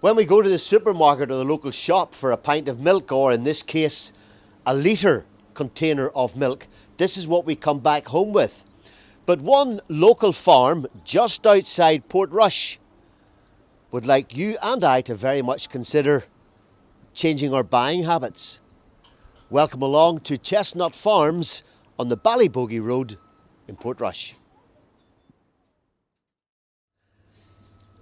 When we go to the supermarket or the local shop for a pint of milk, or in this case, a litre container of milk, this is what we come back home with. But one local farm just outside Portrush would like you and I to very much consider changing our buying habits. Welcome along to Chestnutt Farms on the Ballybogey Road in Portrush.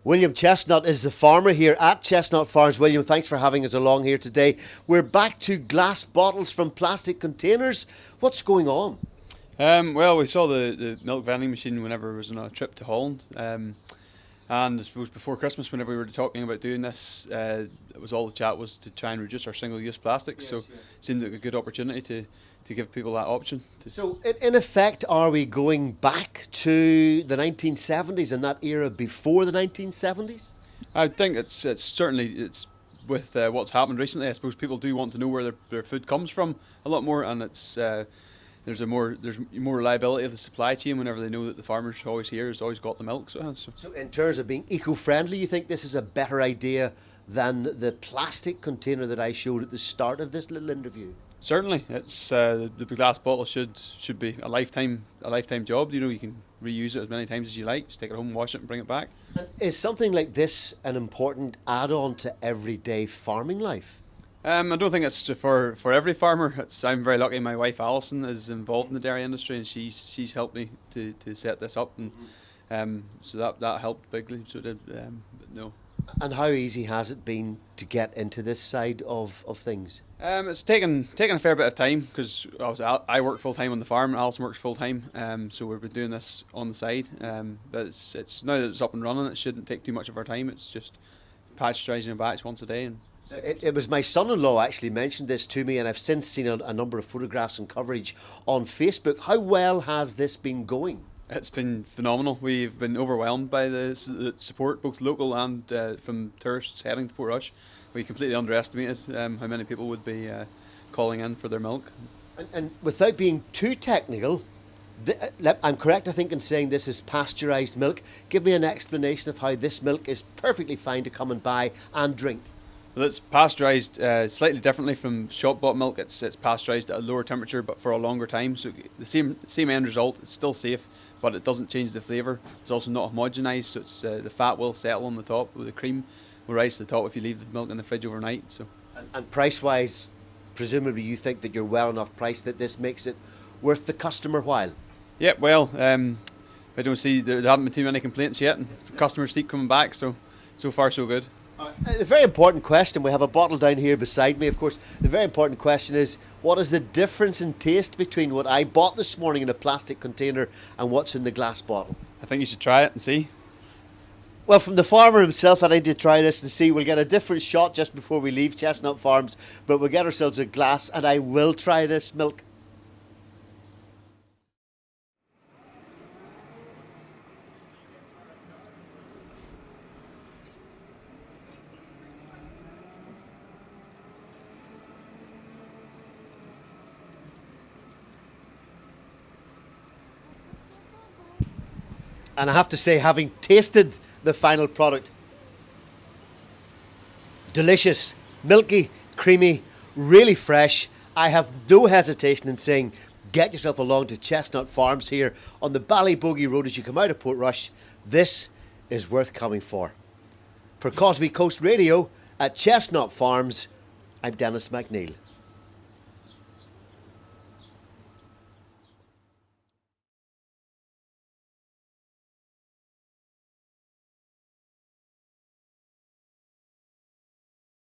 William Chestnutt is the farmer here at Chestnutt Farms. William, thanks for having us along here today. We're back to glass bottles from plastic containers. What's going on? Well, we saw the milk vending machine whenever I was on a trip to Holland. And I suppose before Christmas, whenever we were talking about doing this, it was all the chat was to try and reduce our single-use plastics. Yes, so it seemed like a good opportunity to give people that option. So, in effect, are we going back to the 1970s and that era before the 1970s? I think it's certainly with what's happened recently. I suppose people do want to know where their food comes from a lot more, and it's there's more reliability of the supply chain whenever they know that the farmer's always here, has always got the milk. So in terms of being eco-friendly, you think this is a better idea than the plastic container that I showed at the start of this little interview? Certainly, it's the glass bottle should be a lifetime job. You know, you can reuse it as many times as you like. Just take it home, wash it, and bring it back. And is something like this an important add-on to everyday farming life? I don't think it's for every farmer. I'm very lucky. My wife Alison is involved in the dairy industry, and she's helped me to set this up, and so that helped bigly. So did but no. And how easy has it been to get into this side of things? It's taken a fair bit of time because I work full time on the farm, and Alison works full time. So we've been doing this on the side. But it's now that it's up and running, it shouldn't take too much of our time. It's just pasteurising a batch once a day. And it was my son-in-law actually mentioned this to me, and I've since seen a number of photographs and coverage on Facebook. How well has this been going? It's been phenomenal. We've been overwhelmed by the support, both local and from tourists heading to Portrush. We completely underestimated how many people would be calling in for their milk. And without being too technical, I'm correct, I think, in saying this is pasteurised milk. Give me an explanation of how this milk is perfectly fine to come and buy and drink. Well, it's pasteurised slightly differently from shop-bought milk. It's pasteurised at a lower temperature, but for a longer time. So the same end result. It's still safe, but it doesn't change the flavour. It's also not homogenised, so it's the fat will settle on the top, with the cream will rise to the top if you leave the milk in the fridge overnight. So, and price-wise, presumably you think that you're well enough priced that this makes it worth the customer while. Yeah, well, I don't see there haven't been too many complaints yet, and customers keep coming back. So far so good. The very important question, we have a bottle down here beside me, of course. The very important question is, what is the difference in taste between what I bought this morning in a plastic container and what's in the glass bottle? I think you should try it and see. Well, from the farmer himself, I need to try this and see. We'll get a different shot just before we leave Chestnutt Farms, but we'll get ourselves a glass and I will try this milk. And I have to say, having tasted the final product, delicious, milky, creamy, really fresh. I have no hesitation in saying, get yourself along to Chestnutt Farms here on the Ballybogey Road as you come out of Portrush. This is worth coming for. For Causeway Coast Radio at Chestnutt Farms, I'm Denis McNeill.